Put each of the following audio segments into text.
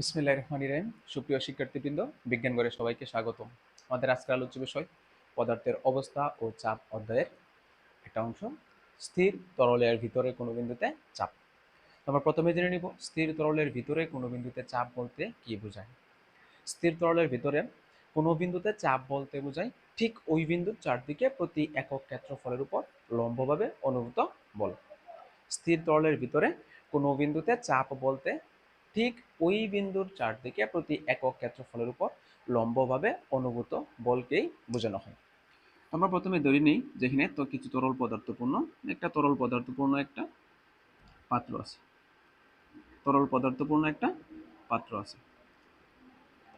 বিসমিল্লাহির রহমানির রহিম। সুপ্রিয় শিক্ষার্থীবৃন্দ, বিজ্ঞান গড়ে সবাইকে স্বাগতম। আমাদের আজকের আলোচ্য বিষয় পদার্থের অবস্থা ও চাপ অধ্যায়ের একটা অংশ, স্থির তরলের ভিতরে কোনো বিন্দুতে চাপ। আমরা প্রথমে জেনে নিব স্থির তরলের ভিতরে কোনো বিন্দুতে চাপ বলতে কি বোঝায়। স্থির তরলের ভিতরে কোনো বিন্দুতে চাপ বলতে বোঝায় ঠিক ওই বিন্দুর চারদিকে প্রতি একক ক্ষেত্রফলের উপর লম্বভাবে অনুভূত বল। স্থির তরলের ভিতরে কোনো বিন্দুতে চাপ বলতে ঠিক ওই বিন্দুর চারদিকে প্রতি একক ক্ষেত্রফলের উপর লম্বভাবে অনুভূত বলকেই বোঝানো হয়। আমরা প্রথমে ধরে নিই যেখানে তো কিছু তরল পদার্থপূর্ণ একটা পাত্র আছে। তরল পদার্থপূর্ণ একটা পাত্র আছে।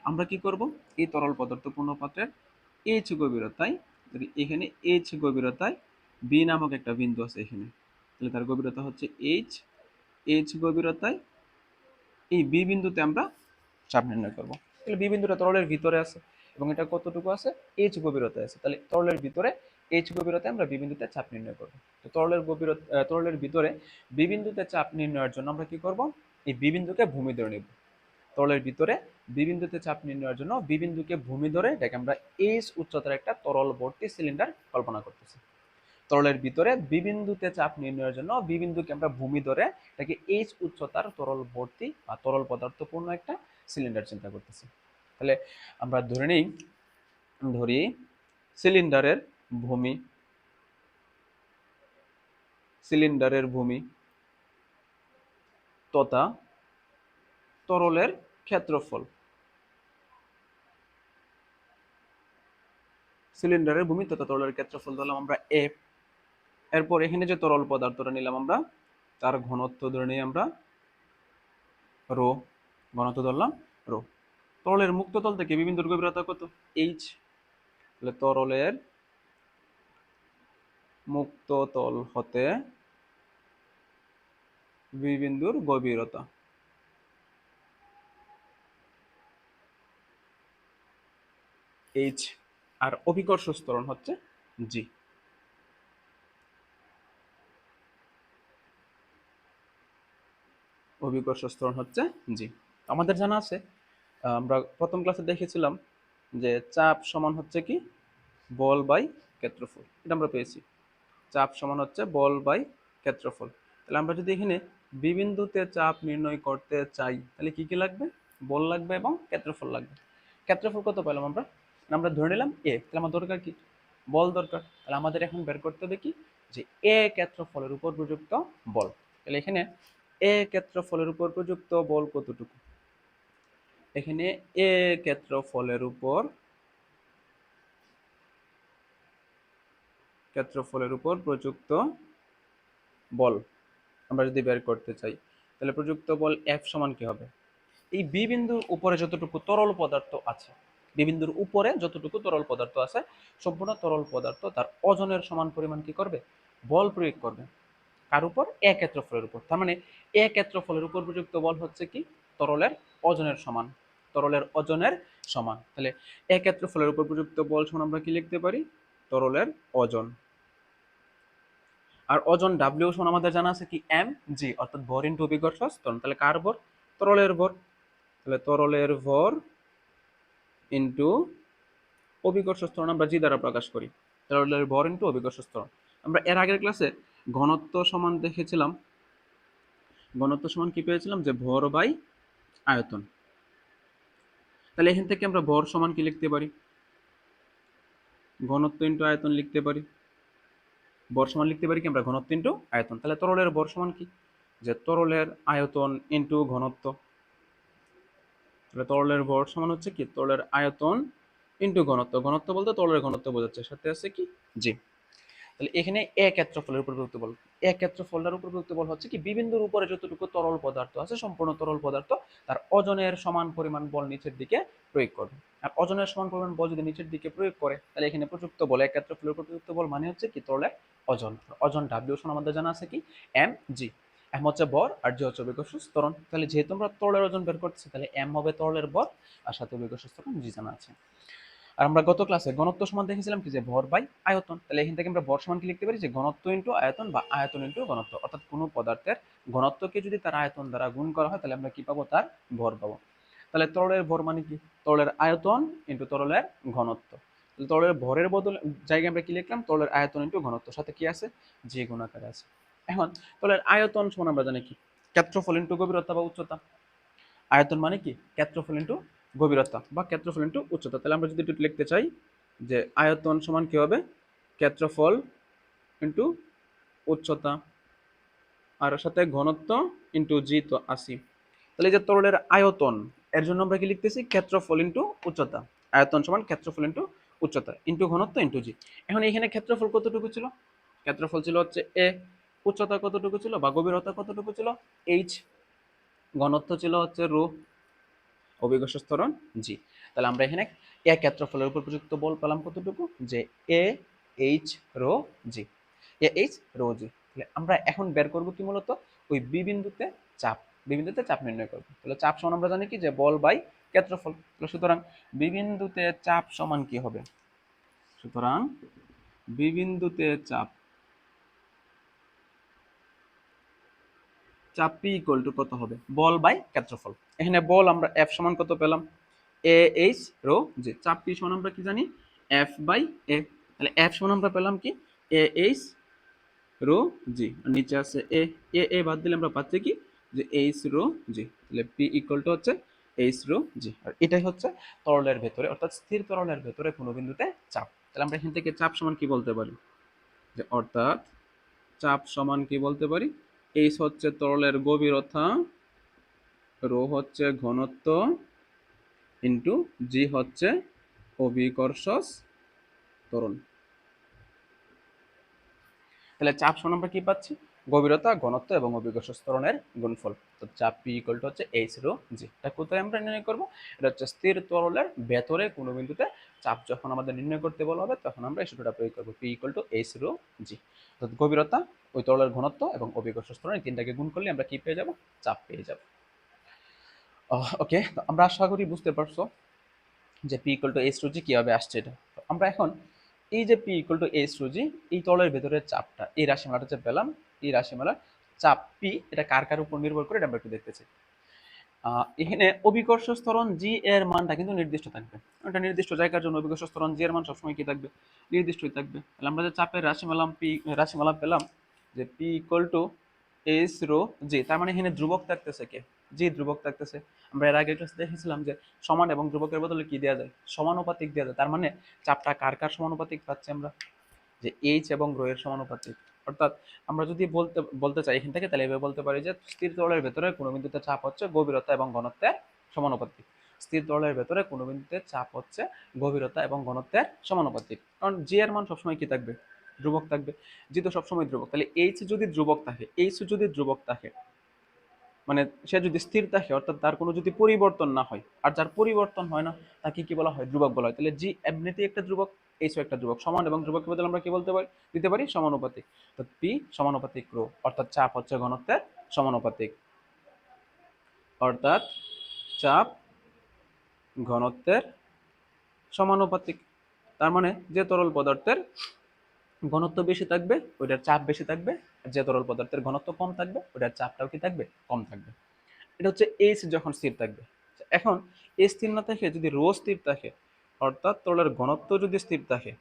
আমরা কি করব, এই তরল পদার্থপূর্ণ পাত্রের এইচ গভীরতায়, যদি এখানে এইচ গভীরতায় বি নামক একটা বিন্দু আছে এখানে, তাহলে তার গভীরতা হচ্ছে এইচ। এইচ গভীরতায় এই বি বিন্দুতে আমরা চাপ নির্ণয় করব। তাহলে বি বিন্দুটা তরলের ভিতরে আছে এবং এটা কতটুকু আছে, এইচ গভীরতায় আছে। তাহলে তরলের ভিতরে এইচ গভীরতায় আমরা বি বিন্দুতে চাপ নির্ণয় করব। তো তরলের ভিতরে বি বিন্দুতে চাপ নির্ণয়ের জন্য আমরা কি করব, এই বি বিন্দুকে ভূমি ধরে নেব। তরলের ভিতরে বি বিন্দুতে চাপ নির্ণয়ের জন্য বি বিন্দুকে ভূমি ধরে এটাকে আমরা এইচ উচ্চতার একটা তরল ভর্তি সিলিন্ডার কল্পনা করতেছি। তরলের ভিতরে বি বিন্দুতে চাপ নির্ণয়ের জন্য বি বিন্দুকে আমরা ভূমি ধরে এটাকে এইচ উচ্চতার তরল ভর্তি বা তরল পদার্থপূর্ণ একটা সিলিন্ডার চিন্তা করতেছি। তাহলে আমরা ধরি সিলিন্ডারের ভূমি তথা তরলের ক্ষেত্রফল। সিলিন্ডারের ভূমি তথা তরলের ক্ষেত্রফল ধরলাম আমরা এ। এরপর এখানে যে তরল পদার্থটা নিলাম আমরা, তার ঘনত্ব ধরে নিই আমরা রো। ঘনত্ব ধরলাম রো। তরলের মুক্ত তল থেকে বি বিন্দুর গভীরতা কত, এইচ। তাহলে তরলের মুক্ত তল হতে বি বিন্দুর গভীরতা এইচ, আর অভিকর্ষ ত্বরণ হচ্ছে জি। অভিকর্ষ ত্বরণ হচ্ছে জি। আমাদের জানা আছে, আমরা প্রথম ক্লাসে দেখেছিলাম যে চাপ সমান হচ্ছে কি, বল বাই ক্ষেত্রফল। এটা আমরা পেয়েছি, চাপ সমান হচ্ছে বল বাই ক্ষেত্রফল। তাহলে আমরা যদি এখানে বি বিন্দুতে চাপ নির্ণয় করতে চাই তাহলে কি কি লাগবে, বল লাগবে এবং ক্ষেত্রফল লাগবে। ক্ষেত্রফল কত পেলাম আমরা, আমরা ধরে নিলাম এ। তাহলে আমার দরকার কি, বল দরকার। তাহলে আমাদের এখন বের করতে হবে কি, যে এ ক্ষেত্রফলের উপর প্রযুক্ত বল। তাহলে এখানে এ ক্ষেত্রফলের উপর প্রযুক্ত বল কতটুকু, এখানে এ ক্ষেত্রফলের উপর প্রযুক্ত বল আমরা যদি বের করতে চাই, তাহলে প্রযুক্ত বল এফ সমান কি হবে, এই বি বিন্দুর উপরে যতটুকু তরল পদার্থ আছে, বি বিন্দুর উপরে যতটুকু তরল পদার্থ আছে, সম্পূর্ণ তরল পদার্থ তার ওজনের সমান পরিমাণ কি করবে, বল প্রয়োগ করবে। কার উপর, এ ক্ষেত্রফলের উপর। তার মানে এ ক্ষেত্রফলের উপর প্রযুক্ত বল হচ্ছে কি, তরলের ওজনের সমান। তরলের ওজনের সমান। তাহলে এ ক্ষেত্রফলের উপর প্রযুক্ত বল সমান আমরা কি লিখতে পারি, তরলের ওজন। আর ওজন ডাব্লিউ সমান আমাদের জানা আছে কি, এম জি, অর্থাৎ ভর ইন্টু অভিকর্ষ ত্বরণ। তাহলে কার ভর, তরলের ভর। তাহলে তরলের ভর ইন্টু অভিকর্ষ ত্বরণ আমরা জি দ্বারা প্রকাশ করি। তরলের ভর ইন্টু অভিকর্ষ ত্বরণ। আমরা এর আগের ক্লাসে ঘনত্ব সমান দেখেছিলাম, ঘনত্ব সমান কি পেয়েছিলাম, যে ভর বাই আয়তন। তাহলে এখান থেকে আমরা ভর সমান কি লিখতে পারি, ঘনত্ব ইন্টু আয়তন লিখতে পারি। ভর সমান লিখতে পারি কি আমরা, ঘনত্ব ইন্টু আয়তন। তাহলে তরলের ভর সমান কি, যে তরলের আয়তন ইন্টু ঘনত্ব। তাহলে তরলের ভর সমান হচ্ছে কি, তরলের আয়তন ইন্টু ঘনত্ব। ঘনত্ব বলতে তরলের ঘনত্ব বোঝাচ্ছে, সাথে আছে কি জি। তাহলে এখানে এ ক্ষেত্রফলের উপর প্রযুক্ত বল, এ ক্ষেত্রফলের উপর প্রযুক্ত বল হচ্ছে কি, বি বিন্দুর উপরে যতটুকু তরল পদার্থ আছে, সম্পূর্ণ তরল পদার্থ তার ওজনের সমান পরিমাণ বল নিচের দিকে প্রয়োগ করবে। আর ওজনের সমান পরিমাণ বল যদি নিচের দিকে প্রয়োগ করে, তাহলে এখানে প্রযুক্ত বল, এ ক্ষেত্রফলের উপর প্রযুক্ত বল মানে হচ্ছে কি, তরলের ওজন। ওজন ডাব্লিউ সমান আমাদের জানা আছে কি, এম জি। এম হচ্ছে ভর আর জি হচ্ছে অভিকর্ষ ত্বরণ। তাহলে যেহেতু আমরা তরলের ওজন বের করতেছি, তাহলে এম হবে তরলের ভর আর সাথে অভিকর্ষ ত্বরণ জি জানা আছে। আর আমরা গত ক্লাসে ঘনত্ব সমান দেখেছিলাম কি, যে ভর বাই আয়তন। তাহলে এখান থেকে আমরা ভর সমান কি লিখতে পারি, যে ঘনত্ব ইন্টু আয়তন বা আয়তন ইন্টু ঘনত্ব। অর্থাৎ কোনো পদার্থের ঘনত্বকে যদি তার আয়তন দ্বারা গুণ করা হয়, তাহলে আমরা কি পাবো, তার ভর পাবো। তাহলে তরলের ভর মানে কি? তরলের আয়তন ইন্টু তরলের ঘনত্ব। তাহলে তরলের ভরের বদলে জায়গায় আমরা কি লিখলাম? তরলের আয়তন ইন্টু ঘনত্ব, সাথে কি আছে? জি গুণাকারে আছে। এখন তরলের আয়তন সমান আমরা জানি কি? ক্ষেত্রফল ইন্টু গভীরতা বা উচ্চতা। আয়তন মানে কি? ক্ষেত্রফল ইন্টু গভীরতা বা ক্ষেত্রফল ইন্টু উচ্চতা। তাহলে আমরা যদি একটু লিখতে চাই যে আয়তন সমান কি হবে? ক্ষেত্রফল ইন্টু উচ্চতা, আর সাথে ঘনত্ব ইন্টু জি তো 80। তাহলে এই যে তরলের আয়তন, এর জন্য আমরা কি লিখতেছি? ক্ষেত্রফল ইন্টু উচ্চতা। আয়তন সমান ক্ষেত্রফল ইন্টু উচ্চতা ইন্টু ঘনত্ব ইন্টু জি। এখন এখানে ক্ষেত্রফল কতটুকু ছিল? ক্ষেত্রফল ছিল হচ্ছে এ, উচ্চতা কতটুকু ছিল বা গভীরতা কতটুকু ছিল? এইচ, ঘনত্ব ছিল হচ্ছে রো, অভিকর্ষ ত্বরণ জি। তাহলে আমরা এখানে এ ক্ষেত্রফলের উপর প্রযুক্ত বল পেলাম কতটুকু? যে A h rho g, A h rho g. তাহলে আমরা এখন বের করব কি মূলত? ওই বি বিন্দুতে চাপ, বি বিন্দুতে চাপ নির্ণয় করব। তাহলে চাপ সমান আমরা জানি কি? যে বল বাই ক্ষেত্রফল। তাহলে সুতরাং বি বিন্দুতে চাপ সমান কি হবে? সুতরাং বি বিন্দুতে চাপ, চাপ পি ইকুয়াল টু কত হবে? বল বাই ক্ষেত্রফল। এখানে বল আমরা এফ সমান কত পেলাম? এ এইচ রো জি। চাপ পি সমান আমরা কি জানি? এফ বাই এ। তাহলে এফ সমান আমরা পেলাম কি? এ এইচ রো জি, নিচে আছে এ, এ বাদ দিলে আমরা পাচ্ছি কি? যে এইচ রো জি। তাহলে পি ইকুয়াল টু হচ্ছে এইচ রো জি। আর এটাই হচ্ছে তরলের ভেতরে, অর্থাৎ স্থির তরলের ভেতরে কোনো বিন্দুতে চাপ। তাহলে আমরা এখান থেকে চাপ সমান কি বলতে পারি? যে অর্থাৎ চাপ সমান কি বলতে পারি? এইচ হচ্ছে তরলের গভীরতা, রো হচ্ছে ঘনত্ব ইন্টু জি হচ্ছে অভিকর্ষ ত্বরণ। তাহলে চাপ সমান আমরা কি পাচ্ছি? গভীরতা, ঘনত্ব এবং অভিকর্ষ ত্বরণের গুণফল। তো চাপ পি ইকুয়াল টু হচ্ছে এইচ রো জি। এটা কোথায় আমরা নির্ণয় করব? এটা হচ্ছে স্থির তরলের ভেতরে কোনো বিন্দুতে চাপ যখন আমাদের নির্ণয় করতে বলা হবে, তখন আমরা এই সূত্রটা প্রয়োগ করব, P equal to h rho g. অর্থাৎ গভীরতা, ওই তরলের ঘনত্ব এবং অভিকর্ষ ত্বরণ, এই তিনটাকে গুণ করলে আমরা কি পেয়ে যাব? চাপ পেয়ে যাব। ওকে, তো আমরা আশা করি বুঝতে পারছো যে P equal to h rho g কিভাবে আসছে এটা। তো আমরা এখন এই যে P equal to h rho g, এই তলের ভেতরের চাপটা, এই রাশিমালাটা যে পেলাম, এই রাশিমালার চাপ পি, এটা কার কার উপর নির্ভর করে এটা আমরা একটু দেখতে চাই। এখানে অভিকর্ষ ত্বরণ জি এর মানটা কিন্তু নির্দিষ্ট থাকবে। একটা নির্দিষ্ট জায়গার জন্য অভিকর্ষ ত্বরণ জি এর মান সবসময় কি থাকবে? নির্দিষ্টই থাকবে। তাহলে আমরা যে চাপের রাশিমালা পেলাম যে P equal to h rho g, তার মানে এখানে ধ্রুবক থাকতেছে কে? জি ধ্রুবক থাকতেছে। আমরা এর আগে ক্লাসে দেখেছিলাম যে সমান এবং ধ্রুবকের বদলে কি দেওয়া যায়? সমানুপাতিক দেওয়া যায়। তার মানে চাপটা কার কার সমানুপাতিক পাচ্ছি আমরা? যে এইচ এবং রো এর সমানুপাতিক। অর্থাৎ আমরা যদি বলতে বলতে চাই এখান থেকে, তাহলে এভাবে বলতে পারি যে স্থির তরলের ভেতরে কোনো বিন্দুতে চাপ হচ্ছে গভীরতা এবং ঘনত্বের সমানুপাতিক। স্থির তরলের ভেতরে কোনো বিন্দুতে চাপ হচ্ছে গভীরতা এবং ঘনত্বের সমানুপাতিক। কারণ জি এর মান সবসময় কি থাকবে? ধ্রুবক থাকবে। জি তো সবসময় ধ্রুবক। তাহলে এইচ যদি ধ্রুবক থাকে, এইচ যদি ধ্রুবক থাকে, মানে সে যদি স্থির থাকে, অর্থাৎ তার কোনো যদি পরিবর্তন না হয়, আর যার পরিবর্তন হয় না তাকে কি বলা হয়? ধ্রুবক বলা হয়। তাহলে জি এমনিতেই একটা ধ্রুবক, এইচও একটা ধ্রুবক। সমান এবং ধ্রুবকের বদলে আমরা কি বলতে পারি? দিতে পারি সমানুপাতিক। তো পি সমানুপাতিক রো, অর্থাৎ চাপ হচ্ছে ঘনত্বের সমানুপাতিক। অর্থাৎ চাপ ঘনত্বের সমানুপাতিক। তার মানে যে তরল পদার্থের ঘনত্ব বেশি থাকবে ওইটার চাপ বেশি থাকবে, আর যে তরল পদার্থের ঘনত্ব কম থাকবে ওইটার চাপটাও কি থাকবে? কম থাকবে। এটা হচ্ছে এইচ যখন স্থির থাকবে। এখন এই স্থির না থাকে, যদি রো স্থির থাকে, অর্থাৎ তরলের ঘনত্ব যদি স্থির থাকে,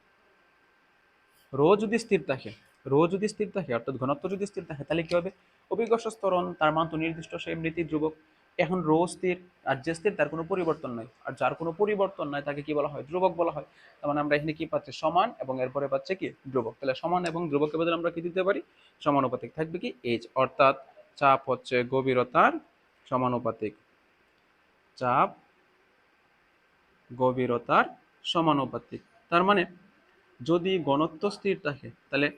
রো যদি স্থির থাকে, রো যদি স্থির থাকে অর্থাৎ ঘনত্ব যদি স্থির থাকে, তাহলে কি হবে? অভিকর্ষ ত্বরণ, তার মান তো নির্দিষ্ট, সে এমনিতে ধ্রুবক। এখন রো স্থির, আর যে স্থির তার কোনো পরিবর্তন নাই, আর যার কোনো পরিবর্তন নাই তাকে কি বলা হয়? ধ্রুবক বলা হয়। তার মানে আমরা এখানে কি পাচ্ছি? সমান এবং এরপরে পাচ্ছে কি? ধ্রুবক। তাহলে সমান এবং ধ্রুবকের বদলে আমরা কি দিতে পারি? সমানুপাতিক থাকবে কি? এইচ। অর্থাৎ চাপ হচ্ছে গভীরতার সমানুপাতিক। চাপ গভীরতার সমানুপাতিক। তার মানে যদি ঘনত্ব স্থির থাকে, তাহলে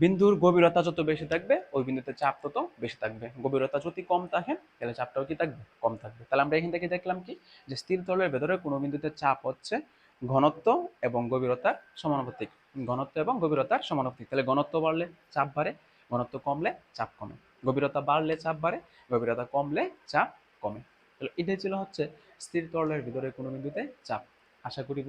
বিন্দুর গভীরতা যত বেশি থাকবে ওই বিন্দুতে চাপ তত বেশি থাকবে। গভীরতা যদি কম থাকে তাহলে চাপটাও কি থাকবে? কম থাকবে। তাহলে আমরা এখান থেকে দেখলাম কি? যে স্থির তলের ভেতরে কোনো বিন্দুতে চাপ হচ্ছে ঘনত্ব এবং গভীরতার সমানুপাতিক। ঘনত্ব এবং গভীরতার সমানুপাতিক। তাহলে ঘনত্ব বাড়লে চাপ বাড়ে, ঘনত্ব কমলে চাপ কমে। গভীরতা বাড়লে চাপ বাড়ে, গভীরতা কমলে চাপ কমে। তাহলে এটাই ছিল হচ্ছে স্থির তরলের ভিতরে কোনো বিন্দুতে চাপ। আশা করি